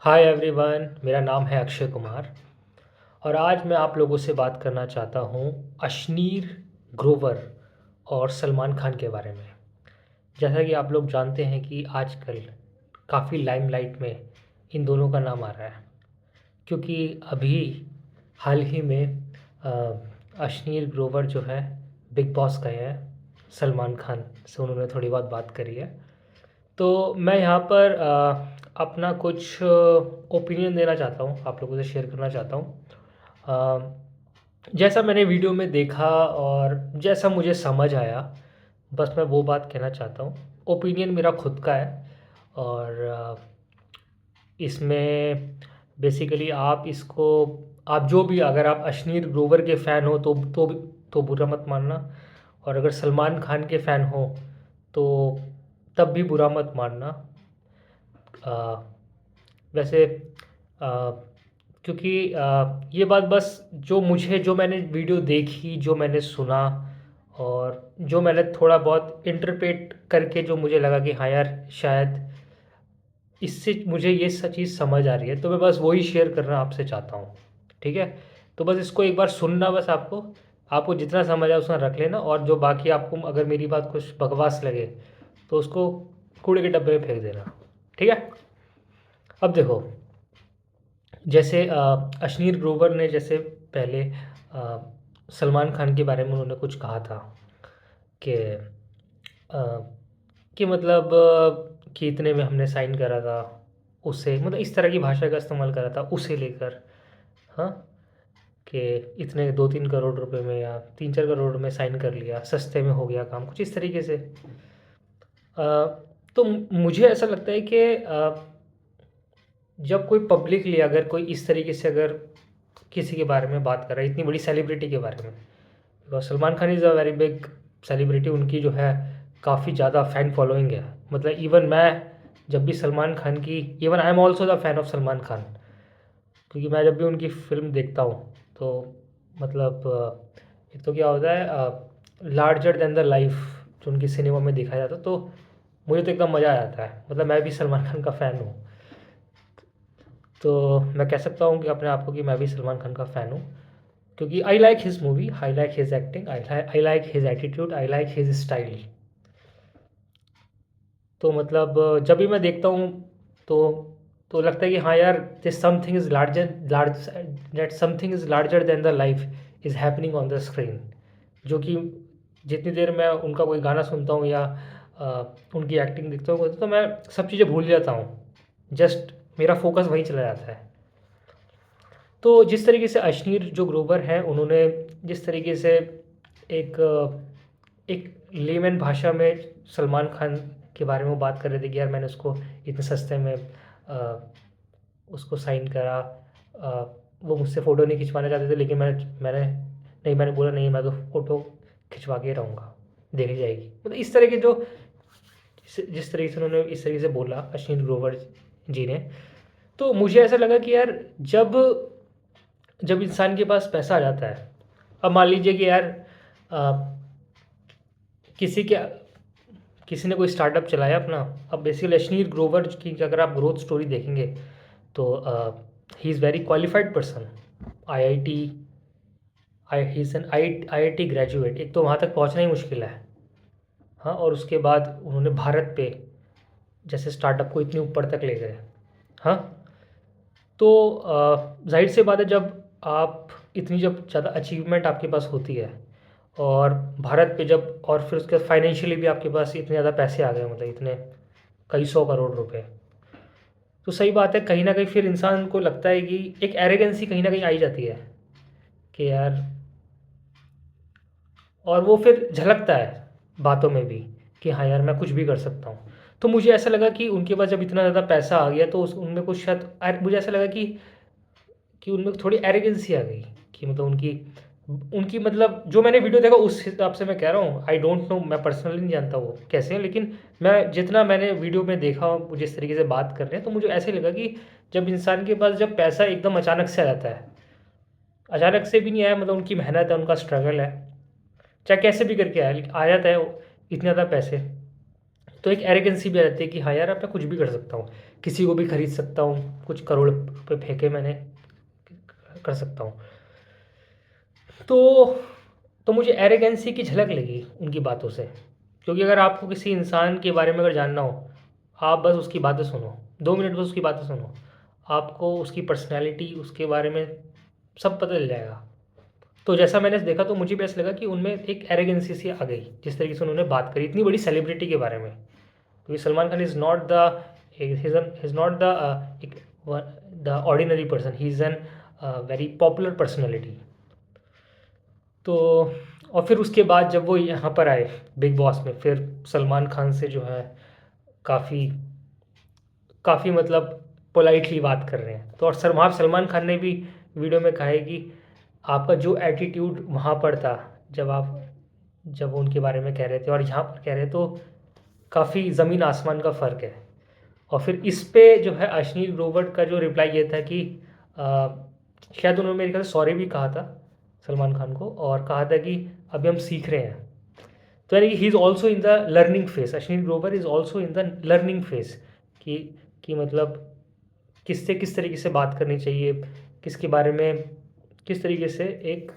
Hi everyone, मेरा नाम है अक्षय कुमार और आज मैं आप लोगों से बात करना चाहता हूँ अश्नीर ग्रोवर और सलमान खान के बारे में। जैसा कि आप लोग जानते हैं कि आजकल काफ़ी लाइमलाइट में इन दोनों का नाम आ रहा है, क्योंकि अभी हाल ही में अ, अश्नीर ग्रोवर जो है बिग बॉस गए हैं। सलमान खान से उन्होंने थोड़ी बहुत बात करी है। तो मैं यहाँ पर अपना कुछ ओपिनियन देना चाहता हूँ, आप लोगों से शेयर करना चाहता हूँ। जैसा मैंने वीडियो में देखा और जैसा मुझे समझ आया, बस मैं वो बात कहना चाहता हूँ। ओपिनियन मेरा खुद का है और इसमें बेसिकली आप जो भी, अगर आप अश्नीर ग्रोवर के फ़ैन हो तो बुरा मत मानना, और अगर सलमान खान के फ़ैन हो तो तब भी बुरा मत मानना। अ, वैसे क्योंकि ये बात बस जो मैंने वीडियो देखी, जो मैंने सुना और जो मैंने थोड़ा बहुत इंटरप्रेट करके जो मुझे लगा कि हाँ यार, शायद इससे मुझे ये चीज़ समझ आ रही है, तो मैं बस वही शेयर करना आपसे चाहता हूँ। ठीक है? तो बस इसको एक बार सुनना, बस आपको जितना समझ आए उतना रख लेना, और जो बाकी आपको अगर मेरी बात कुछ बकवास लगे तो उसको कूड़े के डब्बे में फेंक देना। ठीक है? अब देखो, जैसे अश्नीर ग्रोवर ने जैसे पहले सलमान खान के बारे में उन्होंने कुछ कहा था कि कि मतलब कि इतने में हमने साइन करा था उसे, मतलब इस तरह की भाषा का इस्तेमाल करा था उसे लेकर। हाँ, कि इतने 2-3 करोड़ रुपए में या 3-4 करोड़ में साइन कर लिया, सस्ते में हो गया काम, कुछ इस तरीके से। तो मुझे ऐसा लगता है कि जब कोई पब्लिकली अगर कोई इस तरीके से अगर किसी के बारे में बात कर रहा है, इतनी बड़ी सेलिब्रिटी के बारे में, because Salman Khan is a very big celebrity, उनकी जो है काफ़ी ज़्यादा फ़ैन फॉलोइंग है। मतलब इवन मैं जब भी सलमान खान की, even I am also the fan of Salman Khan, क्योंकि मैं जब भी उनकी फ़िल्म देखता हूँ तो मतलब एक तो क्या होता है, लार्जर देन द लाइफ जो उनकी सिनेमा में दिखाया जाता है, तो मुझे तो एकदम मज़ा आ जाता है। मतलब मैं भी सलमान खान का फ़ैन हूँ, तो मैं कह सकता हूँ कि अपने आप को कि मैं भी सलमान खान का फ़ैन हूँ, क्योंकि I like his movie, I like his acting, I like his attitude, I like his style. तो मतलब जब भी मैं देखता हूँ तो तो लगता है कि हाँ यार, this something is large that something is larger than the life is happening on the screen. जो कि जितनी देर मैं उनका कोई गाना सुनता हूँ या उनकी एक्टिंग देखता हूँ तो मैं सब चीज़ें भूल जाता हूँ। जस्ट मेरा फोकस वहीं चला जाता है। तो जिस तरीके से अश्नीर जो ग्रोवर हैं, उन्होंने जिस तरीके से एक एक लेमन भाषा में सलमान खान के बारे में वो बात कर रहे थे कि यार मैंने उसको इतने सस्ते में उसको साइन करा। वो मुझसे फ़ोटो नहीं खिंचवाना चाहते थे, लेकिन मैंने बोला नहीं, मैं तो फ़ोटो खिंचवा के रहूँगा, देखी जाएगी। मतलब इस तरह के जो जिस तरीके से उन्होंने इस तरीके से बोला अश्विन ग्रोवर जी ने, तो मुझे ऐसा लगा कि यार जब जब इंसान के पास पैसा आ जाता है, अब मान लीजिए कि यार अ, किसी के किसी ने कोई स्टार्टअप चलाया अपना। अब बेसिकली अश्नीर ग्रोवर की अगर आप ग्रोथ स्टोरी देखेंगे तो he is very qualified person. IIT I he is an IIT graduate, एक तो वहाँ तक पहुँचना ही मुश्किल है। हाँ, और उसके बाद उन्होंने भारत पे जैसे स्टार्टअप को इतने ऊपर तक ले गए। हाँ, तो ज़ाहिर सी बात है, जब ज़्यादा अचीवमेंट आपके पास होती है और भारत पे जब, और फिर उसके बाद फाइनेंशियली भी आपके पास इतने ज़्यादा पैसे आ गए, मतलब इतने कई 100 करोड़ रुपए, तो सही बात है, कहीं ना कहीं फिर इंसान को लगता है कि एक एरोगेंसी कहीं ना कहीं आई जाती है कि यार, और वो फिर झलकता है बातों में भी कि हाँ यार, मैं कुछ भी कर सकता हूँ। तो मुझे ऐसा लगा कि उनके पास जब इतना ज़्यादा पैसा आ गया तो उनमें कुछ शायद मुझे ऐसा लगा कि उनमें थोड़ी एरोगेंसी आ गई, कि मतलब उनकी उनकी मतलब जो मैंने वीडियो देखा उस हिसाब से मैं कह रहा हूँ। आई डोंट नो, मैं पर्सनली नहीं जानता वो कैसे हैं, लेकिन मैं जितना मैंने वीडियो में देखा, वो जिस तरीके से बात कर रहे हैं, तो मुझे ऐसे लगा कि जब इंसान के पास जब पैसा एकदम अचानक से आ जाता है, अचानक से भी नहीं आया, मतलब उनकी मेहनत है, उनका स्ट्रगल है, चाहे कैसे भी करके आया, लेकिन आ जाता है इतने ज़्यादा पैसे, तो एक एरोगेंसी भी आ जाती है कि हाँ यार, अब मैं कुछ भी कर सकता हूँ, किसी को भी खरीद सकता हूँ, कुछ करोड़ रुपए फेंके मैंने, कर सकता हूँ। तो मुझे एरोगेंसी की झलक लगी उनकी बातों से, क्योंकि अगर आपको किसी इंसान के बारे में अगर जानना हो, आप बस उसकी बातें सुनो, 2 मिनट बस उसकी बातें सुनो, आपको उसकी पर्सनैलिटी, उसके बारे में सब पता चल जाएगा। तो जैसा मैंने देखा तो मुझे भी ऐसा लगा कि उनमें एक एरोगेंसी सी आ गई, जिस तरीके से उन्होंने बात करी इतनी बड़ी सेलिब्रिटी के बारे में। क्योंकि Salman Khan is not the is not the ordinary person, he is an very popular personality. तो और फिर उसके बाद जब वो यहाँ पर आए बिग बॉस में, फिर सलमान खान से जो है काफ़ी काफ़ी मतलब पोलाइटली बात कर रहे हैं। तो और वहाँ सलमान खान ने भी वीडियो में कहा है कि आपका जो एटीट्यूड वहाँ पर था, जब वो उनके बारे में कह रहे थे और यहाँ पर कह रहे, तो काफ़ी ज़मीन आसमान का फ़र्क है। और फिर इस पे जो है अश्नील ग्रोवर का जो रिप्लाई ये था कि अ, शायद उन्होंने मेरे ख्याल से सॉरी भी कहा था सलमान खान को, और कहा था कि अभी हम सीख रहे हैं। तो यानी कि he is also in the learning phase, Ashneel Grover is also in the learning phase, कि मतलब किससे किस तरीके से बात करनी चाहिए, किसके बारे में किस तरीके से एक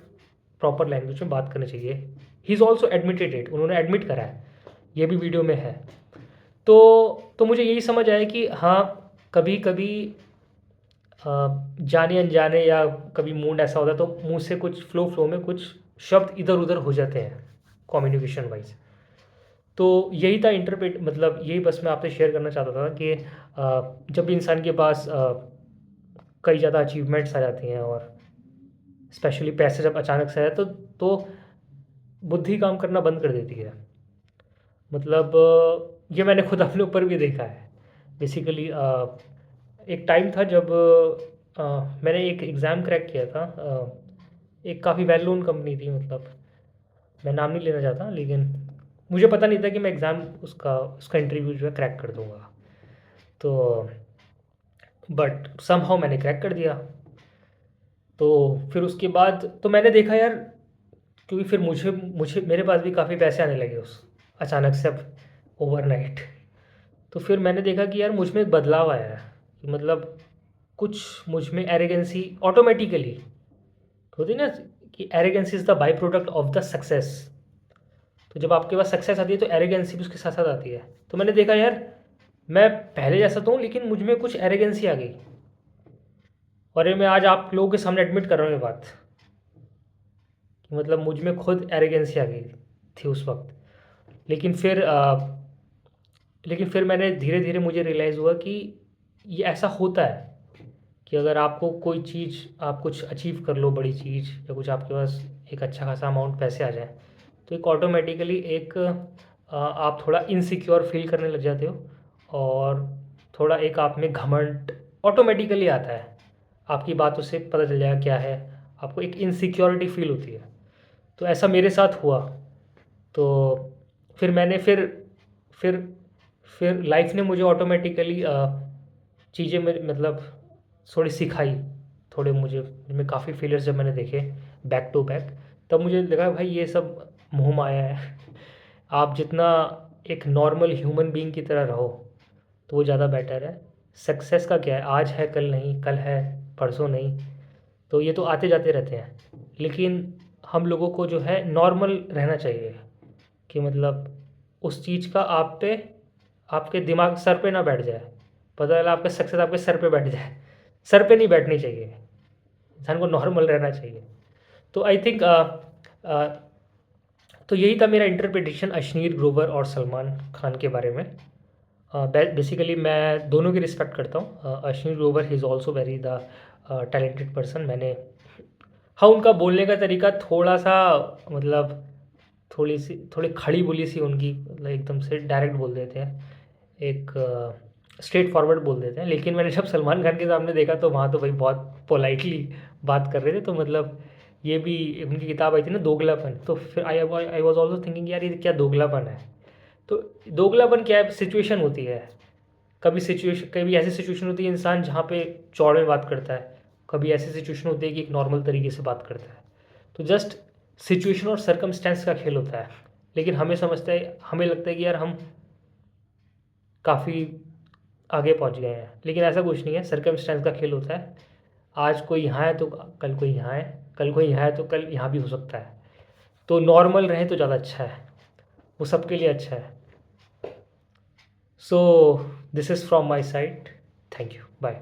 प्रॉपर लैंग्वेज में बात करनी चाहिए। He is also admitted it, उन्होंने एडमिट करा है, ये भी वीडियो में है। तो मुझे यही समझ आया कि हाँ, कभी कभी जाने अनजाने या कभी मूड ऐसा होता है तो मुंह से कुछ फ्लो में कुछ शब्द इधर उधर हो जाते हैं कम्युनिकेशन वाइज। तो यही था इंटरप्रेट, मतलब यही बस मैं आपसे शेयर करना चाहता था कि जब भी इंसान के पास कई ज़्यादा अचीवमेंट्स आ जाती हैं, और स्पेशली पैसे जब अचानक से आए, तो बुद्धि काम करना बंद कर देती है। मतलब ये मैंने खुद अपने ऊपर भी देखा है। बेसिकली एक टाइम था जब मैंने एक एग्ज़ाम क्रैक किया था। एक काफ़ी वेल नोन कंपनी थी, मतलब मैं नाम नहीं लेना चाहता, लेकिन मुझे पता नहीं था कि मैं एग्ज़ाम उसका उसका इंटरव्यू जो है क्रैक कर दूँगा। तो बट समहाउ मैंने क्रैक कर दिया। तो फिर उसके बाद तो मैंने देखा यार, क्योंकि फिर मुझे मुझे मेरे पास भी काफ़ी पैसे आने लगे उस अचानक से, अब ओवरनाइट। तो फिर मैंने देखा कि यार मुझ में एक बदलाव आया है, कि मतलब कुछ मुझ में एरोगेंसी ऑटोमेटिकली होती है ना, कि arrogancy is the by product of the success. तो जब आपके पास सक्सेस आती है तो एरोगेंसी भी उसके साथ साथ आती है। तो मैंने देखा यार, मैं पहले जैसा तो हूँ, लेकिन मुझ में कुछ एरोगेंसी आ गई। और ये मैं आज आप लोगों के सामने एडमिट कर रहा हूँ ये बात, कि मतलब मुझ में खुद एरोगेंसी आ गई थी उस वक्त। लेकिन फिर मैंने धीरे धीरे मुझे रियलाइज़ हुआ कि ये ऐसा होता है, कि अगर आपको कोई चीज़, आप कुछ अचीव कर लो बड़ी चीज़, या कुछ आपके पास एक अच्छा खासा अमाउंट पैसे आ जाए, तो एक ऑटोमेटिकली एक आप थोड़ा इनसिक्योर फील करने लग जाते हो, और थोड़ा एक आप में घमंड ऑटोमेटिकली आता है। आपकी बातों से पता चल जाएगा क्या है, आपको एक इनसिक्योरिटी फील होती है। तो ऐसा मेरे साथ हुआ। तो फिर मैंने फिर फिर लाइफ ने मुझे ऑटोमेटिकली चीज़ें मेरे मतलब थोड़ी सिखाई। थोड़े मुझे में काफ़ी फेलियर्स जब मैंने देखे बैक टू बैक, तब मुझे लगा भाई ये सब मोह माया है। आप जितना एक नॉर्मल ह्यूमन बीइंग की तरह रहो, तो वो ज़्यादा बेटर है। सक्सेस का क्या है, आज है कल नहीं, कल है परसों नहीं। तो ये तो आते जाते रहते हैं, लेकिन हम लोगों को जो है नॉर्मल रहना चाहिए, कि मतलब उस चीज़ का आप पे, आपके दिमाग सर पे ना बैठ जाए। पता चला आपका सक्सेस आपके सर पे बैठ जाए, सर पे नहीं बैठनी चाहिए, इंसान को नॉर्मल रहना चाहिए। तो आई थिंक तो यही था मेरा इंटरप्रिटेशन अश्नीर ग्रोवर और सलमान खान के बारे में। बेसिकली मैं दोनों की रिस्पेक्ट करता हूँ। Ashwini Grover he is also very the talented person. मैंने हाँ, उनका बोलने का तरीका थोड़ा सा, मतलब थोड़ी खड़ी बोली सी उनकी, मतलब एकदम से डायरेक्ट बोल देते हैं, एक स्ट्रेट फॉरवर्ड बोल देते हैं। लेकिन मैंने जब सलमान खान के सामने देखा तो वहाँ तो भाई बहुत पोलाइटली बात कर रहे थे। तो मतलब ये भी उनकी किताब आई थी ना दोगलापन, तो फिर आई वॉज ऑल्सो थिंकिंग यार ये क्या दोगलापन है। तो दोगलापन क्या है, सिचुएशन होती है। कभी ऐसी सिचुएशन होती है इंसान जहाँ पे चौड़ में बात करता है, कभी ऐसी सिचुएशन होती है कि एक नॉर्मल तरीके से बात करता है। तो जस्ट सिचुएशन और सर्कमस्टेंस का खेल होता है। लेकिन हमें लगता है कि यार हम काफ़ी आगे पहुंच गए हैं। लेकिन ऐसा कुछ नहीं है, सर्कमस्टेंस का खेल होता है। आज कोई यहाँ है तो कल कोई यहाँ है, कल कोई यहाँ है तो कल यहाँ भी हो सकता है। तो नॉर्मल रहे तो ज़्यादा अच्छा है, वो सबके लिए अच्छा है। So this is from my side. Thank you, bye.